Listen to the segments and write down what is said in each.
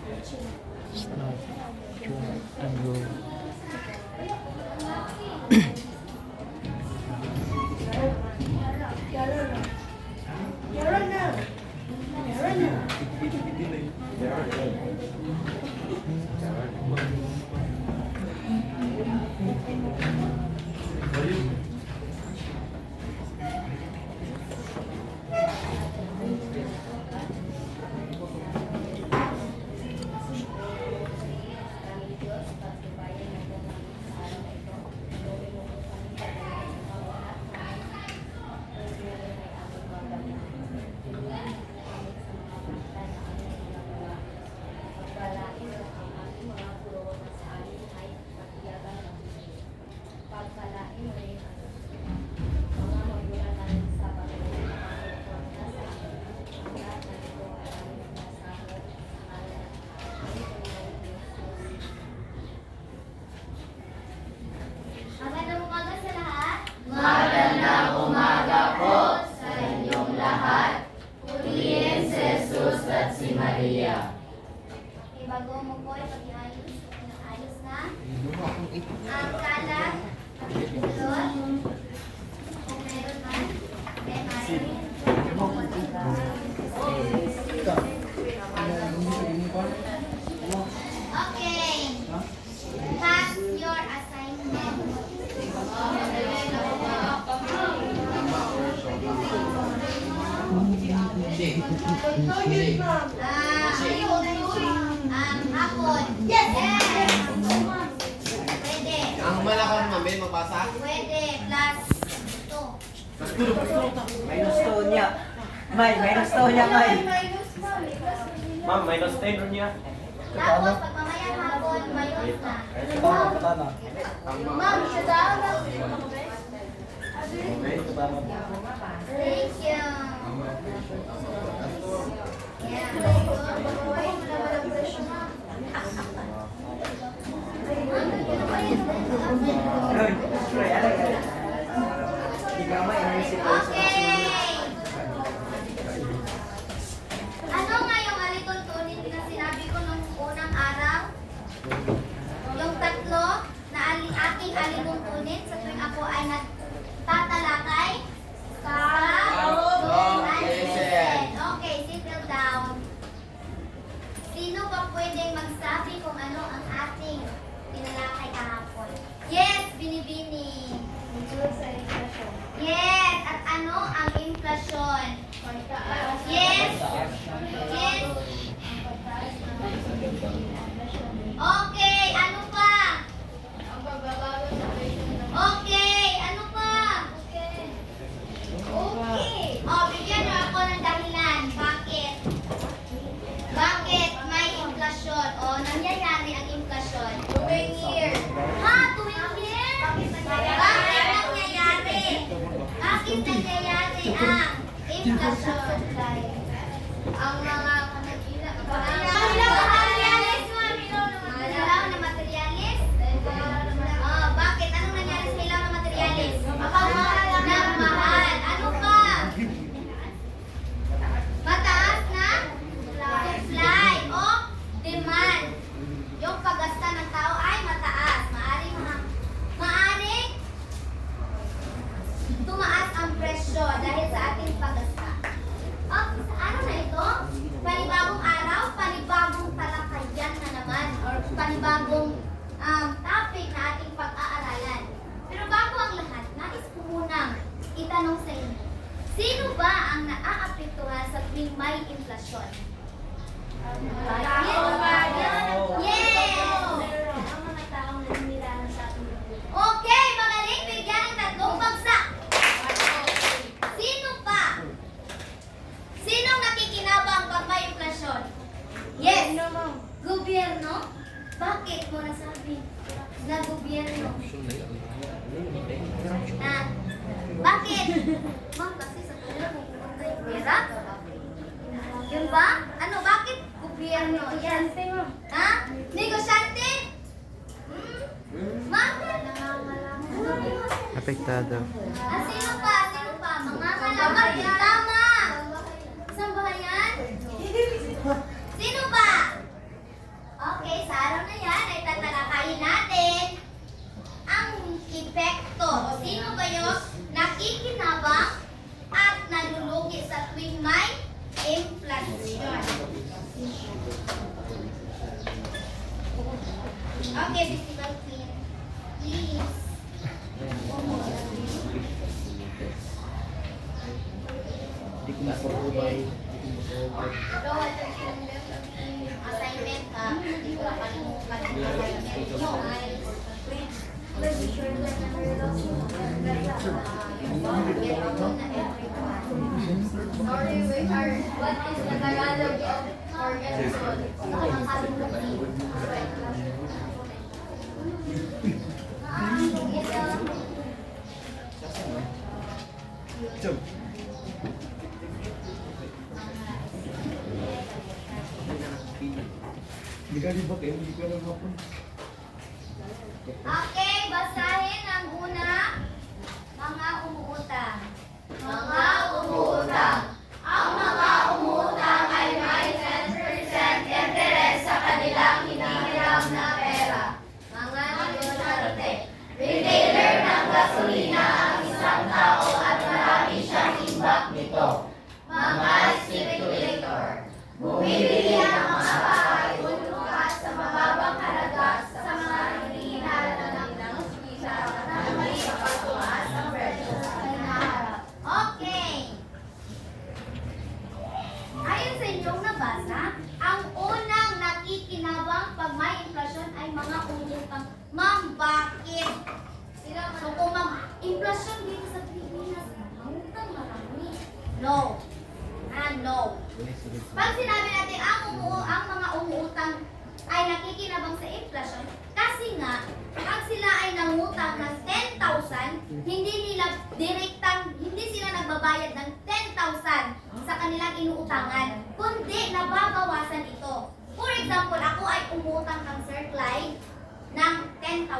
Start, drag, and roll. Magandang umaga sa lahat. Magandang umaga po sa inyong lahat. Purihin si Jesus at si Maria. Okay, bago mo po ipag-iayos, ayos na. Ang kalat, tulot, kung meron man, then ay, okay. Pass your assignment. Hapon. Yes! Pwede. Ang malakang mami, mabasa? Pwede. Plus 2. Minus 2 niya. Minus 2 niya, May. Ma'am, minus 10 rin niya. Tapos, pag mamayang hapon, mayos na. Patana. Ma'am, siya daw. Thank you. Yeah. Troy, alay, alay. Hindi ka may inisip ko sa Okay. Ano nga yung alituntunin na sinabi ko nung unang araw? Yung tatlo na aking alituntunin sa tuwing ako ay nagtatalakay? Stop, go, and listen. Okay, settle down. Sino ba pwedeng magsabi kung ano ang ating tinalakay kahapon? Yes, Binibini. Yes, at ano ang inflasyon? Yes. Yes. Okay, ano pa? Okay, ano pa? Okay. Oh, bigyan niyo ako ng dahilan. Bakit? Bakit may inflasyon? O, nangyayari ang inflasyon? Tuwing year. Ha? Tuwing year? Bakit nangyayari? Bakit nangyayari ang inflasyon? Ang mga materialis, ilaw na materialis? Oh, bakit? Anong nangyari sa ilaw na materialis? Nagmahal. Ano pa? Mataas na supply o demand. Yung paggasta ng tao ay mataas. Maaring tumaas ang presyo dahil sa ating paggasta. Okay, ano na ito? Panibagong araw, panibagong talakayan na naman or panibagong topic na ating pag-aaralan. Pero bago ang lahat, nais ko munang itanong sa inyo. Sino ba ang naaapektuhan sa tuwing may inflasyon? Yes! Okay, magaling. Bigyan ng tatlong bagsak. Sino pa? Sinong nakikinabang pag may inflasyon? Yes! Gobyerno? Bakit mo nasabi na gobyerno? Bakit? Ma'am, kasi sa kanila kung pumunta yung pera. Yun ba? Ano, bakit gobyerno? Yes. Ha? Negosyante? Bakit? Apektado. Sino pa? Sino pa? Mga kalaban. Tama! Isang bahayan? Sino pa? Okay, Festival Queen. Please. Hindi ko masubay. Bawal ka assignment ha. Hindi ko nakalimutan yung assignment. No, sorry, we are, what is the Tagalog of organism? Hindi ka libak eh, hindi ka lang hapon. Okay, basahin ang una. Mga umuutang. Mga umuutang. Ang mga umutang ay may 10% interest sa kanilang hinihiram na pera. Mga negosyante. Retailer ng gasolina ang isang tao at marami siyang imbak nito. Mga speculator. Bumibili ang mga bahay ulungat sa mababang halaga sa mga hinihinala ng hustisya na may kapatuas ang presyo sa hinaharap. Okay. Ayon sa inyong nabasa, ang unang nakikinabang pag may inflasyon ay mga umutang. Ma'am, bakit? So kung inflasyon dito sa Pilipinas, umutang marami. No. No. Pag sinabi natin ang mga umuutang ay nakikinabang sa inflasyon, kasi nga, pag sila ay nangutang ng 10,000, hindi sila nagbabayad ng 10,000 sa kanilang inuutangan, kundi nababawasan ito. For example, ako ay umutang ng Sir Clyde ng 10,000.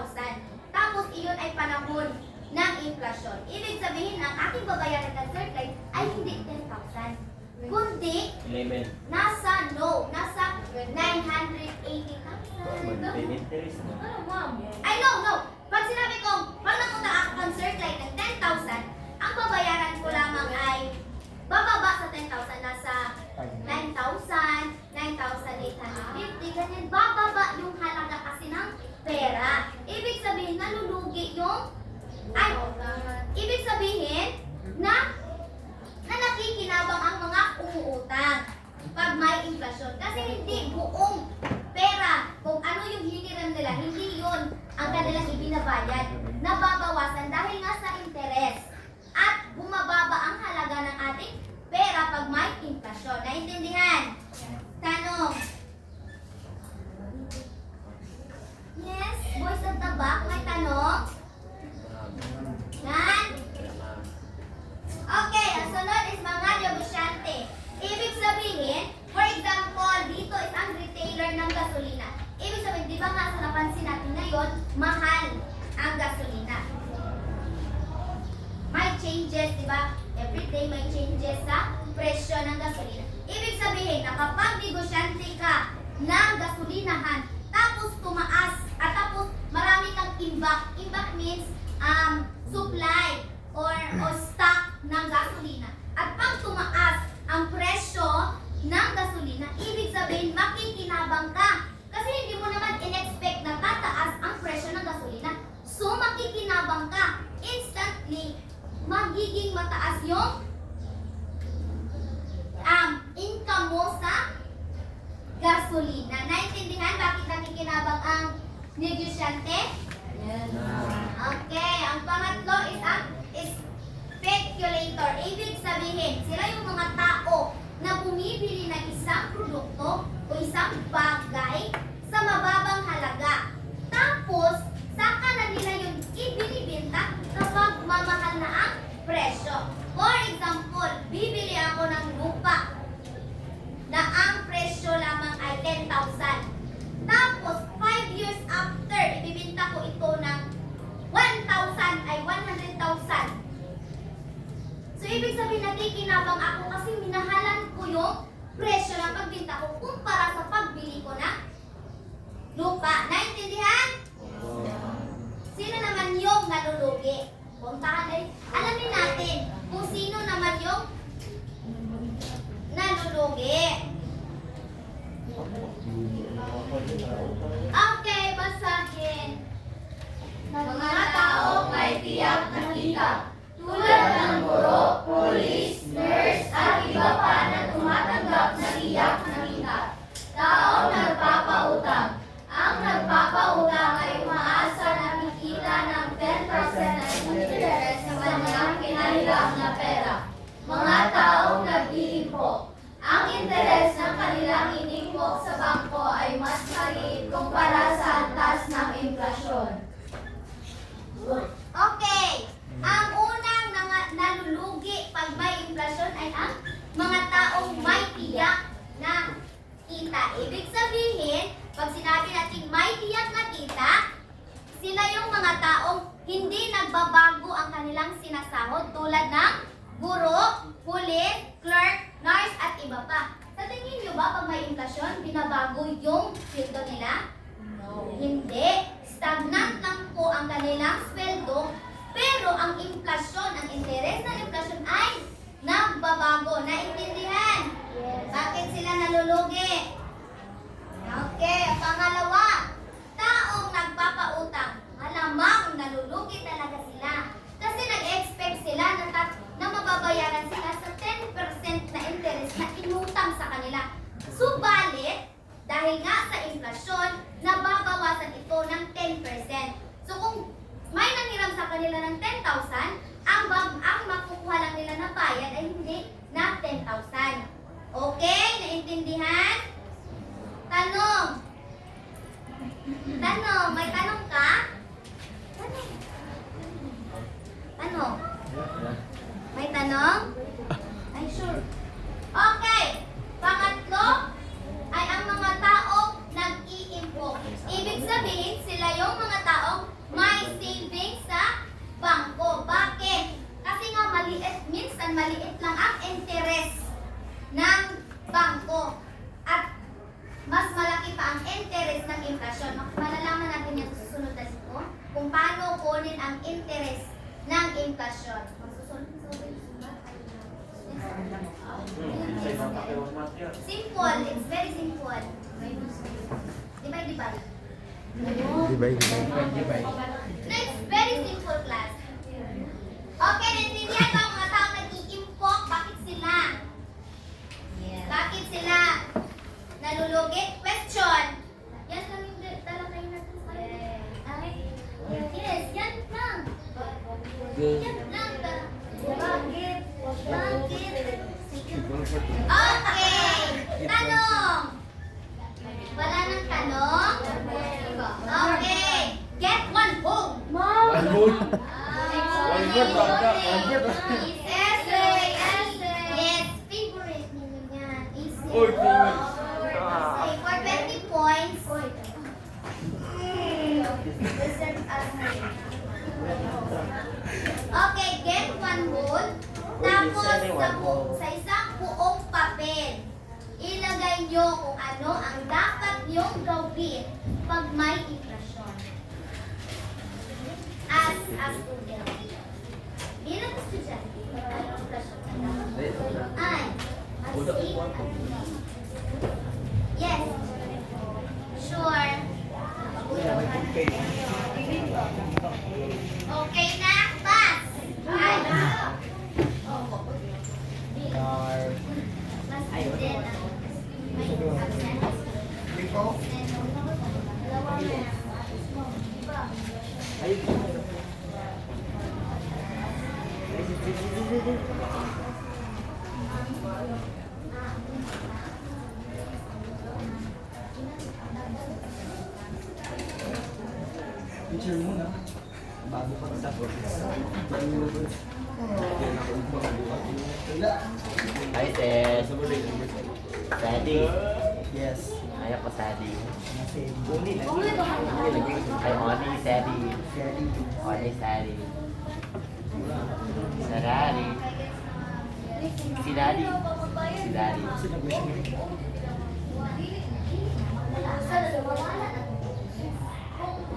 Tapos iyon ay panahon ng inflasyon. Ibig sabihin, ang aking babayaran ng Sir Clyde ay hindi 10,000. Kundi, 11. nasa 980,000. May interest na. Ay, no. Pag sinabi kong, pag napunta ako ng Sir Clyde ng 10,000, ang babayaran ko lamang ay bababa sa 10,000, nasa 9,000, 9,850, ganyan. Bababa yung halaga kasi ng pera. Ibig sabihin, nalulugi yung, ibig sabihin, na nakikinabang ang mga umuutang pag may inflasyon. Kasi hindi buong pera, kung ano yung hiniram nila, hindi yun ang kanilang ibinabayad. Nababawasan dahil nga sa interes. At bumababa ang halaga ng ating pera pag may inflasyon. Naintindihan? Tanong. Yes, boys at the back, may tanong? Nan? Okay, ang sunod is mga negosyante. Ibig sabihin, for example, dito is ang retailer ng gasolina. Ibig sabihin, di ba nga sa napansin natin ngayon, mahal ang gasolina. May changes, di ba? Every day may changes sa presyo ng gasolina. Ibig sabihin na kapag negosyante ka ng gasolinahan, tapos tumaas, at tapos marami kang imbak. Imbak means supply or stock ng gasolina. At pag tumaas ang presyo ng gasolina, ibig sabihin makikinabang ka. Kasi hindi mo naman in-expect na tataas ang presyo ng gasolina. So makikinabang ka. Instantly, magiging mataas yung income mo sa gasolina. Naintindihan bakit nakikinabang ang negosyante? Okay, ang pangatlo is ang speculator. Ibig sabihin, sila yung mga tao na bumibili ng isang produkto o isang bagay sa mababang halaga. Tapos, saka na nila yung ibinibenta kapag mamahal na ang presyo. For example, bibili ako ng lupa na ang presyo lamang ay 10,000. Tapos, 5 years after, ibibenta ko ito ng 1,000 ay 100,000. So, ibig sabihin, nakikinabang ako kasi minahalan ko yung presyo ng pagbenta ko kumpara sa pagbili ko ng lupa. Naintindihan? Sino naman yung nalulugi? Puntahan ay, alamin natin kung sino naman yung nalulugi. Okay, basahin. Mga taong may tiyak na kita, tulad ng guro, pulis, nurse, at iba pa na tumatanggap na tiyak na kita. Taong nagpapautang. Ang nagpapautang ay umaasa na kikita ng 10% na interest sa kanyang kinahirap na pera. Mga taong nag-iimpok. Ang interes ng kanilang inimpok sa bangko ay mas maliit kumpara sa antas ng inflasyon. Okay. Ang unang nalulugi pag may inflasyon ay ang mga taong may tiyak na kita. Ibig sabihin, pag sinabi natin may tiyak na kita, sila yung mga taong hindi nagbabago ang kanilang sinasahod tulad ng guro, pulis, clerk, nurse, at iba pa. Sa tingin nyo ba pag may inflasyon, binabago yung sweldo nila? No. Hindi. Stagnant lang po ang kanilang sweldo, pero ang inflasyon, ang interes ng inflasyon ay nagbabago. Naintindihan? Yes. Bakit sila nalulugi? Okay, ang pangalawa, taong nagpapautang. Malamang nalulugi talaga sila. Kasi nag-expect sila na mababayaran sila sa 10% na interest na inutang sa kanila. Subalit, dahil nga sa inflasyon, nababawasan ito ng 10%. So kung may nanghiram sa kanila ng 10,000, ang makukuha lang nila na bayad ay hindi na 10,000. Okay? Naintindihan? Tanong. Tanong. May tanong ka? Tanong. Tanong. May tanong? Ay, sure. Okay. Pangatlo ay ang mga taong nag-iimpok. Ibig sabihin, sila yung mga taong may savings sa bangko. Bakit? Kasi nga minsan maliit lang ang interest ng bangko. At mas malaki pa ang interest ng inflasyon. Malalaman natin yan sa susunod na siko kung paano kunin ang interest ng inflasyon. Magsusunod sa simple. It's very simple. Divide. Next, very simple class. Okay, naintindihan ba ang mga tao nag-iimpok? Bakit sila? Bakit sila nalulugi? Question. Yan lang yung talakayin natin sa yes, yan lang. Yan lang. Bakit? Okay. Tanong. Wala nang tanong? Okay. Get one book. One book? One book, bangka. One book. Essay. Yes, favorite ninyo yan. Easy. Uy, favorite. Say, for 20 points. Listen as okay, get one whole. Tapos sa isang buong papel, ilagay nyo kung ano ang dapat nyong gawin pag may inflasyon. As student. Bilang estudyante, pag may inflasyon ay yes. Sure. Okay na? Pass. Ay. Mas din. May absent. Picture mo na. Bago pa sa Hi, Ted. Sadie. Yes. Ayaw ko Sadie. Uli lang. Ay, Oni, Sadie. Fairly. Oni, Sadie. Sarari. Si Daddy. Si Daddy.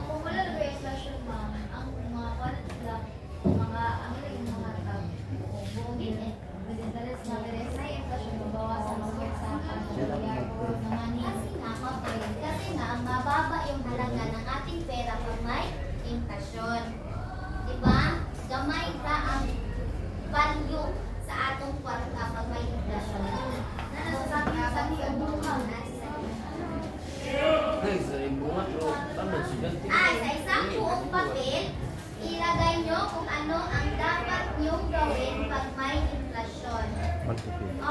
Kung wala na yung inflation, ma'am, ang mga kalat sila, mga buongin with interest na interest na inflation, mabawasan ang work sa pag-money. Kasi nga, mababa yung halaga ng ating pera pag may inflasyon. Diba? Gamay ka ang value sa atong kwarta pag may inflasyon. Sabi ang buhaw na Guys, ay bunga bro. Tama, sugal. sa isang buong papel, ilagay nyo kung ano ang dapat nyong gawin pag may inflasyon.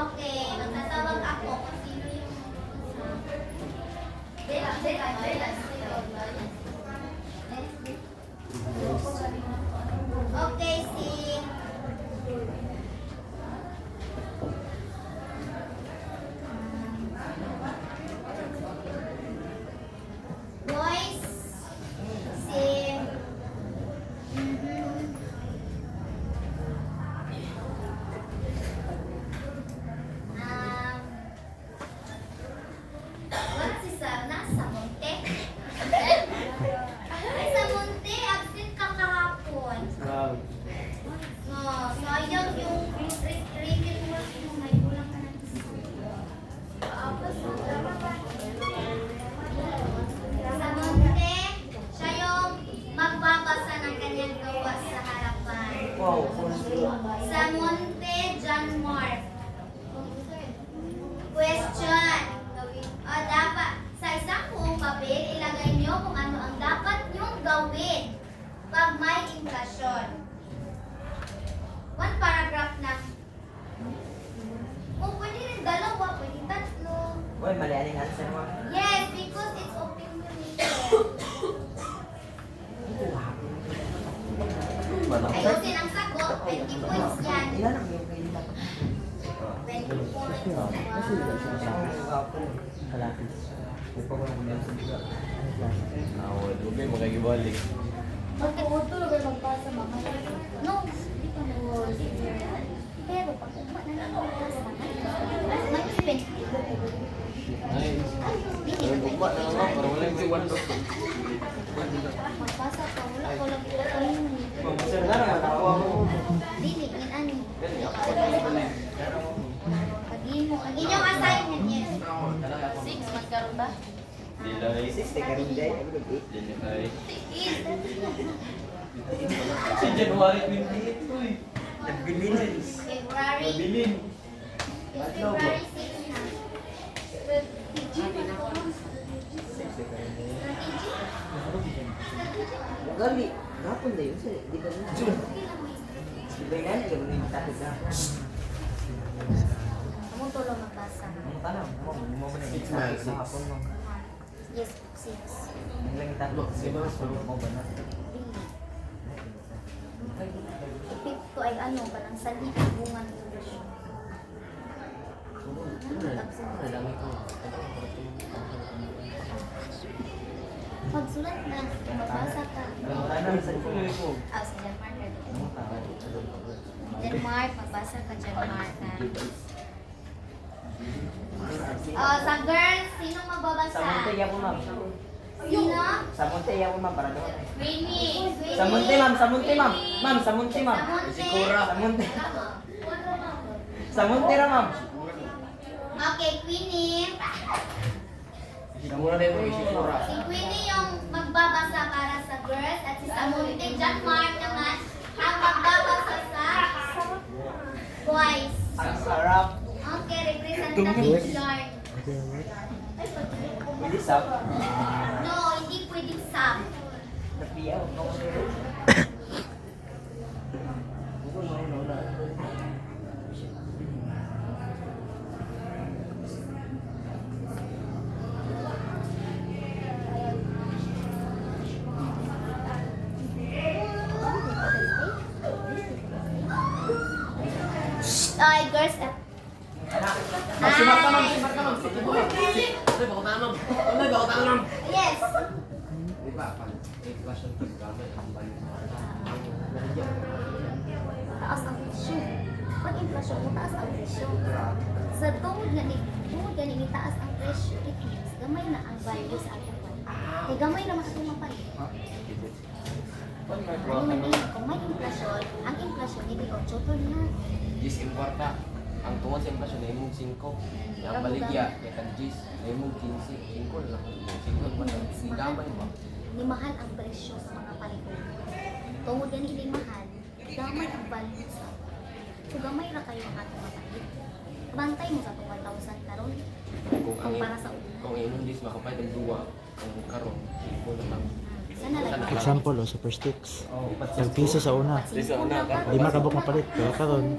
Okay, magtatawag ako kung sino yung Okay, si Boys, si what's si Sarna? Sa Monte? Ay, sa Monte, absent ka kahapon. No, sayang yung review mo yung may kulang ka na. Sa Monte, siya yung magbabasa ng kanyang gawa sa harapan. Wow. Sa Monte, John Mark. Question. O dapat, sa isang buong papel, ilagay niyo kung ano ang dapat niyong gawin pag may inflasyon. One paragraph na. O pwede rin dalawa, pwede tatlo. Uy, mali aling answer mo. Yes, because it's opinionated. Ayusin ang sagot, 20 points yan. Ilan ang iyong kayo na? 20 points. Wow. Kalapis. Awal, ube magagibalik. Mag-auto na ba magbasa mga? No, hindi pa mo. Pero pag umat na lang magbasa, mag-spend. Ay, ay bukma na nga, para wala yung iwan doon. Magbasa pa, wala ko lang ito. Sir, na naman ako. Dili, yun ani. Gani ako. Pag-imo, ang inyong assignment yes. 6 magkaroon ba? Dilay. 60 ka rin day. Dilay. Is Si January 28 uy. Nagbilin. February. Mabilin. Is February 6 na. Gali. Gapon na yun. Di ba na? Di ba yan? Di ba na tapos na? Among tulong magbasa. Ang tanong mo, mo ba na Six yung months, sa hapon mo? Yes, 6. Ang lang yung tatlo. Di ba mo ba na? Ipip ko ay ano, parang salibungan ko siya. Nadami ko. Pagsulat na, magbasa ka. Ano sa ko? Ah, sa Denmark. Denmark, magbasa ka Denmark. Sa girls, sino magbabasa? Sa Monte ako, ma'am. Sino? Sa Monte ako, ma'am. Para doon. Winnie. Sa Monte, ma'am. Sa Monte, ma'am. Ma'am, sa Monte, ma'am. Sa Monte. Sa Monte. Sa Monte ra, ma'am. Okay, Queenie. Mura na yung isikura. Si Queenie yung magbabasa para sa girls at si Samonte John Mark naman ang magbabasa sa boys. Ang sarap. Okay, representation. Hindi sap. No, hindi pwedeng sub. Napiyaw. Ay, girls. Magsimarta, ma'am. Ay, Simarta, ma'am. Sige po. Ano ba tanam? Ano ba tanam? yes. Di ba pan? Inflation pag gamay ang balik. Taas ang presyo. Pag inflasyon mo, taas ang presyo. Sa tungod gani taas ang presyo, it means gamay na ang value sa ating palit. Kaya gamay naman ang mapalit. Ano man din, kung may inflasyon, ang inflasyon hindi 8 to na. Gis importa. Ang tungod sa inflation ay mong 5. Ang baligya kay kan gis ay mong 15. 5 na lang. 5 man lang. Gamay ba? Ni mahal ang presyo sa mga palihog. Tungod yan hindi mahal, gamay ang value sa. So gamay ra kayo ang atong mapalit. Bantay mo sa 1,000 karon Kung para sa una. kung inon dis makapay ng duwa, kung karon ibo na lang. Sana lang. Example, super sticks. Tag piso sa una. Sa una ka. 5 kabuk mapalit. Pero karon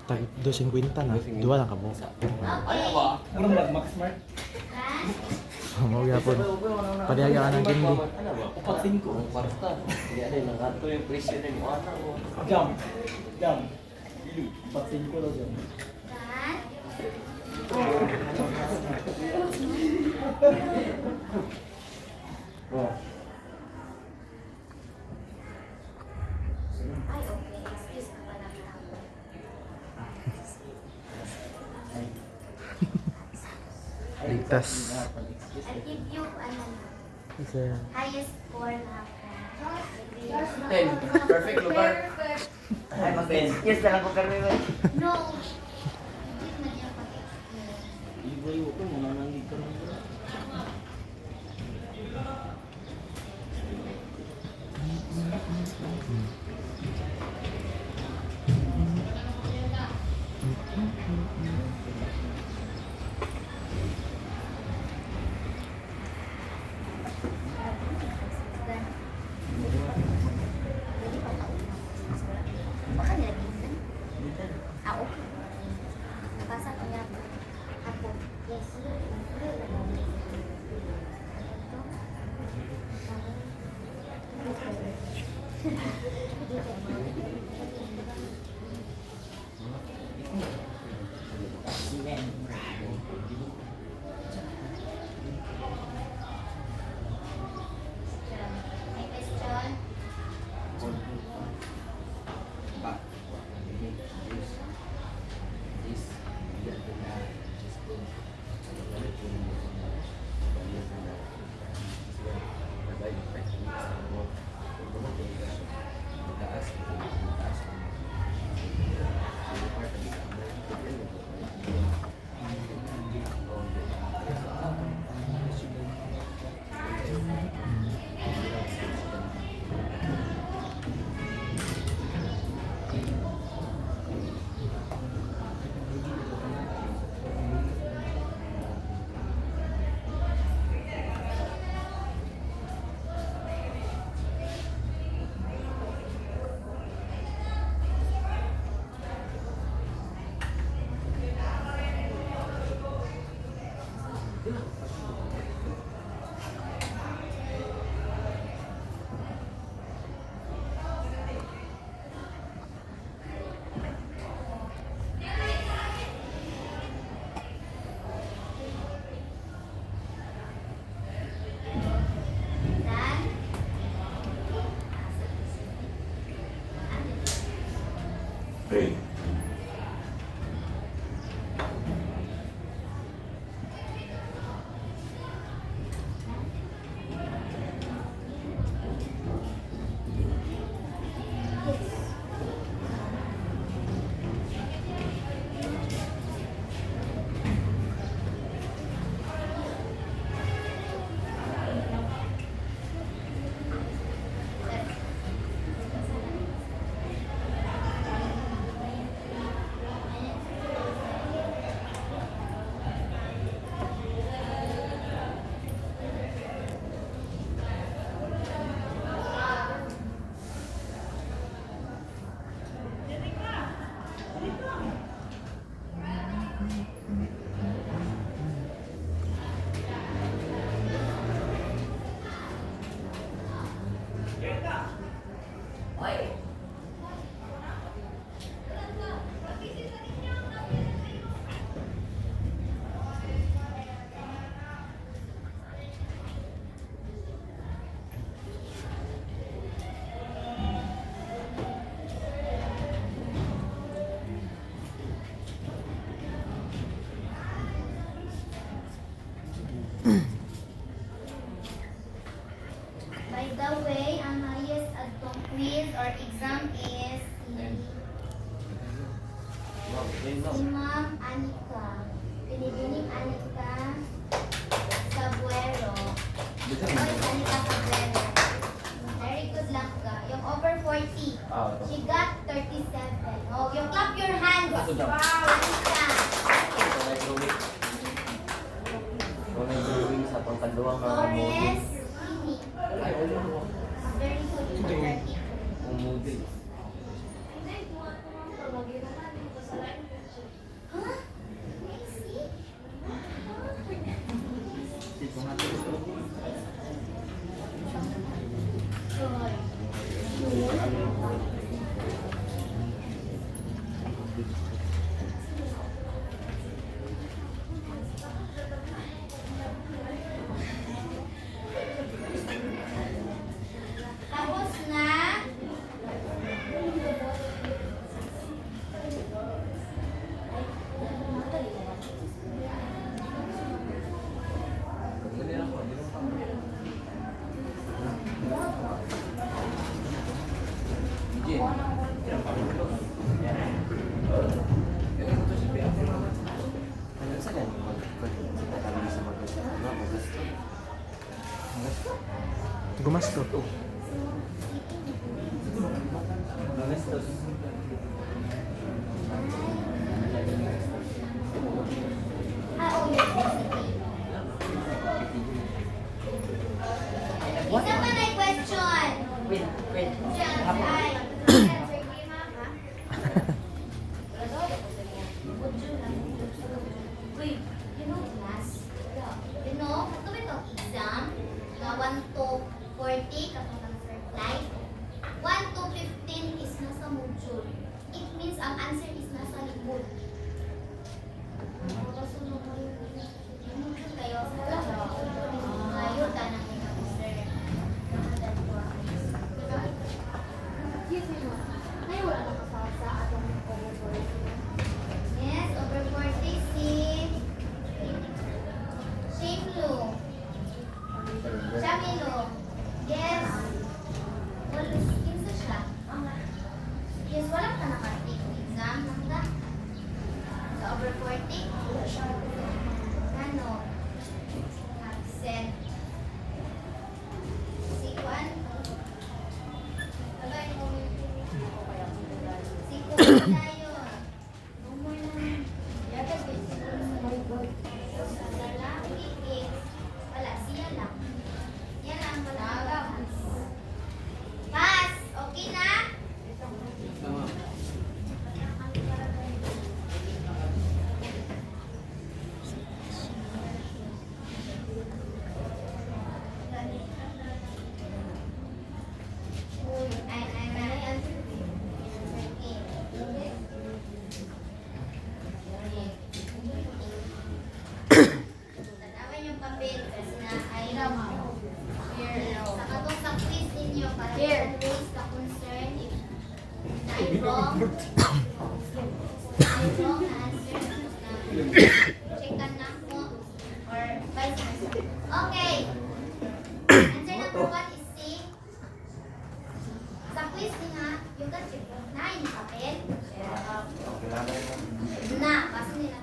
tag 250 na. 2 lang kabuk. Ano ba? Murang mag-max smart. Mao gyapon. Padayagan ng candy. Ano ba? Upat 5. Ang kwarta. Hindi ano yung nakato yung presyo na yung ana mo. Jam. Jam. Ilu. Upat 5 daw jam. Dan, Oh. ay okay, excuse ka pala ako. Ligtas. I give you ano, Kasi highest score na ako. 10. Perfect lugar. Ay, mag-excuse na lang ko pero may No. Hindi na niya pag-excuse. Ibo ko mo nang nangig ka nang. Baka nilagyan. Ah, okay. Nabasa ko niya ako. Yes. May question? Dan? By the way, ang highest adtong quiz or exam is si Ma'am Anika. Pinibining Anika Sabuero. Salita sa letter. Very good lang ka. Yung over 40. She got 37. Oh, you clap your hands. Wow. Salita. Sa pangkaduang mga Torres. Ini. Very good. 30. movie. Huh? Crazy? Tapos na. Gumasto. Oh, yes. Isa pa na question. Wait. Ay. Wait, you know class? You know, kung itong exam, na 1 to 40, kapag ang reply, 1 to 15 is nasa module. It means ang answer is nasa libod. Kasunod mo yung module kayo sa ngayon, tanang yung answer. Yes, over 40, si Shimlo. Shamilo. Yes. Wala, kinsa siya? Yes, wala ka naka-take exam. Nanda? Sa over 40? Ano? Absent. Si Juan? Sabay mo. Si Juan tayo. No more na. Yata, si Juan. Sa lalaki, eh. Wala, siya lang. Yan ang wala. Pass! Okay na? Tanawan yung papel kasi na ay sa katong sa quiz ninyo para always ka concern if I'm wrong na answer na checkan na mo or vice versa. Okay. Answer number 1 is C. Sa quiz niya, you can check na yung papel. Na, paso nila.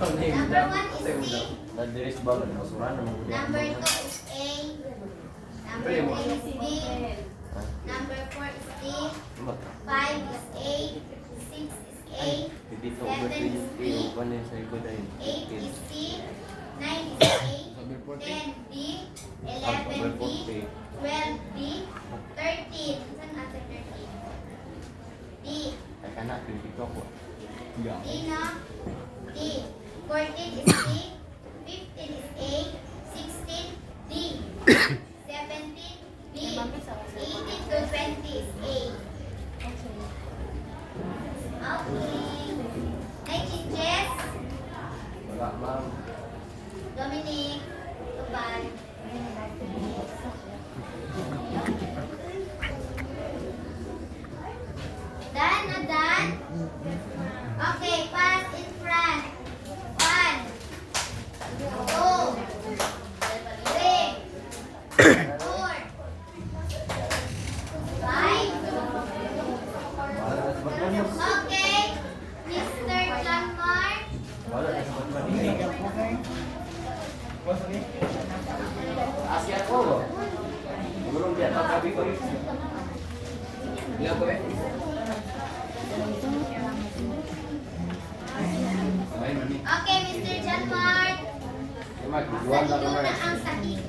Number 1 is C. Number 2 is A. Number 3 is B. Number 4 is D. 5 is A. 6 is A. 7 is B. 8 is C. 9 is A. 10 B. 11 B. 12 B. 13. Saan answer 13? D. D na. D. 14 is D. 15 is A. 16 D. 17 B. 18 to 20 is A. Okay. Next is Jess. Dominic. Tuban. Dan na Dan. Okay, pass in front. 1, 2, 3, Ilan ko eh? Okay, Mr. John Mark. Mark, Sa juwan iyo lang na Mark. ang sakit.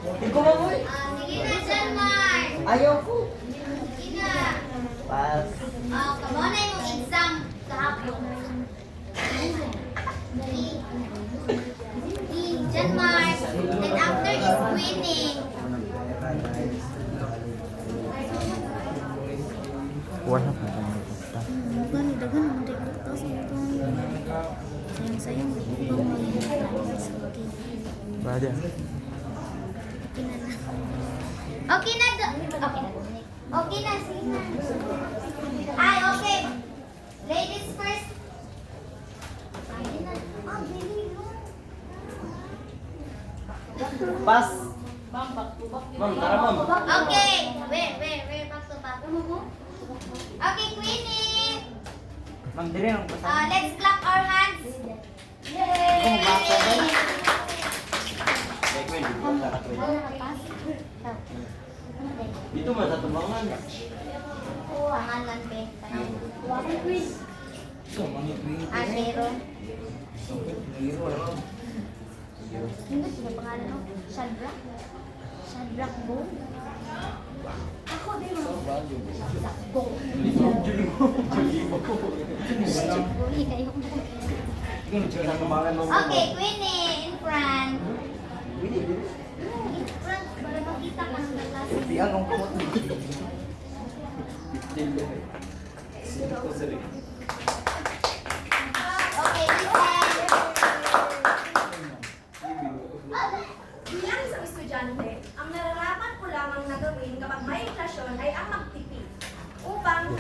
Hindi ko mabuhay. Sige na, John Mark. Ayaw ko. Sige na. Pass. Kamo na yung exam kahapon. Dali. John Mark. And after is winning. Wala pa tayo magpunta. Gani dagan naman tayo kita sa itong sayang-sayang upang mag-iwan sa akin. Brother. Okay na do. Okay na. Okay na, sige na. Ay, okay. Ladies first. Ay, na. Oh, baby, Pass. Ma'am, tara ma'am. okay. Where, back to back. Okay, Queenie. Ma'am, dire ang pass. Let's clap our hands. Yay! Dito man sa tubangan. Pangalan, be. Meron. Hindi sila pangalan, no? Shadrach? Shadrach Bo? Ako din, no? Shadrach Bo. Shadrach Bo, kayo. Okay, Queenie, in front. In front, para makita ka ng klase. Biang ang kumot. Okay, listen. Bilang isang estudyante, ang nararapat ko lamang na gawin kapag may inflasyon ay ang magtipid upang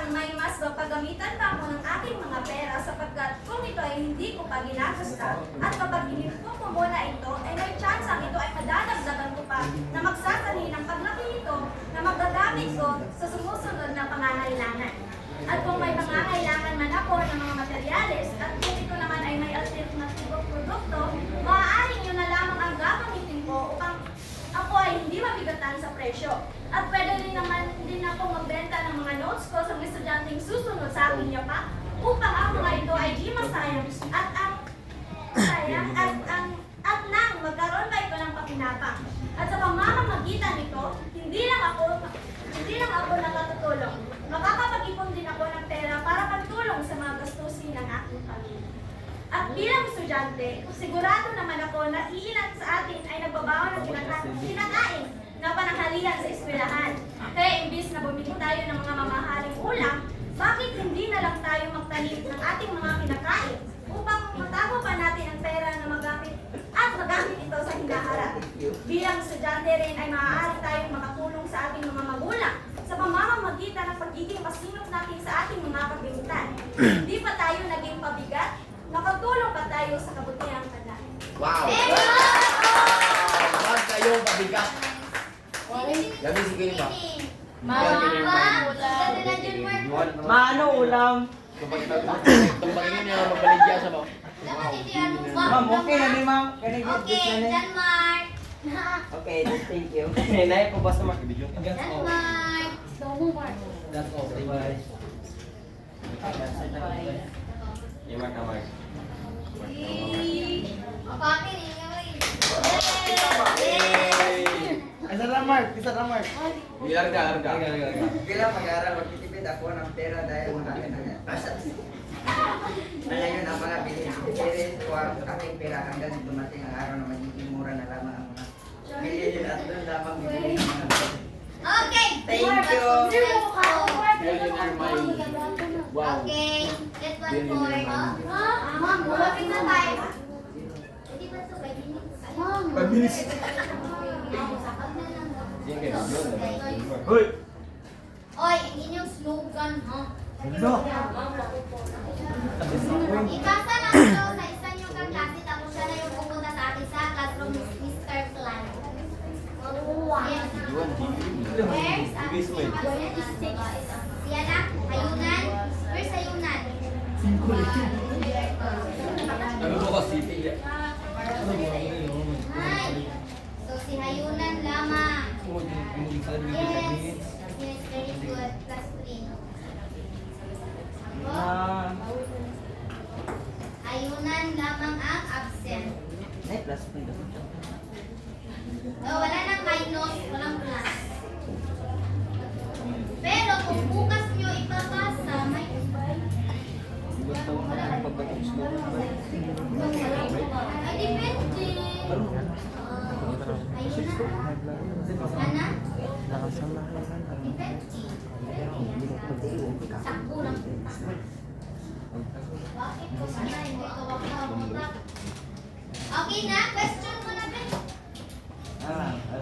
may mas mapagamitan pa ako ng aking mga pera sapagkat kung ito ay hindi ko pa ginagasta at kapag inipon ko muna ito ay may chance ang ito ay madadagdagan ko pa na magsasali ng paglaki nito na magagamit ko sa sumusunod na pangangailangan. At kung may pangangailangan man ako ng mga materyales at kung ito naman ay may alternatibong produkto, maaaring yun na lamang ang gagamitin ko upang ako ay hindi mabigatan sa presyo. At pwede rin naman din ako magbenta ng mga notes ko sa mga estudyanteng susunod sa aking yapa upang ang mga ito ay di masayang at nang magkaroon pa ito ng pakinabang. At sa pamamagitan nito, hindi lang ako nakatutulong. Makakapag-ipon din ako ng pera para pagtulong sa mga gastusin ng aking pamilya. At bilang estudyante, sigurado naman ako na iilan sa atin ay nagbabaon ng kinakain na pananghalian sa eskwelahan. Kaya imbis na bumili tayo ng mga mamahaling ulam, bakit hindi na lang tayo magtanim ng ating mga kinakain upang matago pa natin ang pera na magamit ito sa hinaharap. Bilang estudyante rin ay maaari tayong makatulong sa ating mga magulang sa pamamagitan ng pagiging masinop natin sa ating mga kabintan. Hindi pa tayo naging pabigat, nakatulong pa tayo sa kabutihang tanda. Wow! Huwag kayong pabigat. Gabi si Queenie ba? Maano ulam? Tumpangin niya magbaligya sa mo. Ma'am, okay na ni ma'am. Kani good Okay, na ni. John Mark. Okay, thank you. Nay po basta mak video. John Mark. That's all. Bye. Yung Mark na Mark. Bakit ingawin? Isa lang Mark, isa lang Mark. Larga. Bilang mag-aaral, magtitipid ako ng pera dahil marami na yan. Ngayon ang mga bilihin ko ang aking pera hanggang dumating ang araw na magiging mura na lamang ang mga bilihin at doon lamang bibili ng mga Okay. Thank you. Millionaire money. Wow. Okay. That one for. Ma'am, walking na tayo. Hindi ba ito? 5 minutes? Ma'am. 5 minutes. Sige, Hoy! Oy, ang inyong slogan, ha? Ano? Ipasa lang ito sa isa niyong kaklase tapos siya na yung pupunta sa akin sa classroom Mr. Plan. Yes. Where? Siya na? Ayunan? Where's ayunan? Ano ko kasi? Hi. Yes. Yes, very good. Plus 3. Ayunan lamang ang absent. Ay, plus po yun. Wala nang minus, walang plus. Pero kung bukas nyo ipapasa, may ay, depende. Ana? Depende. Sakto lang. Bakit ko sana hindi ka wakabutak? Okay na? Question mo na, Ben.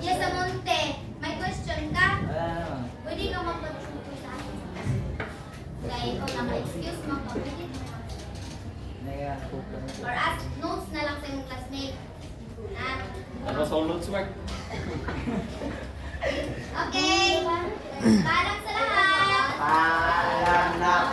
Yes, Amonte. May question ka? Pwede ka magpag-tuto sa akin. Kaya ikaw lang excuse mo ka. Pwede mo. Or ask notes na lang sa iyong classmate. Ha? Ano sa notes work? Okay. Paalam sa lahat. Paalam na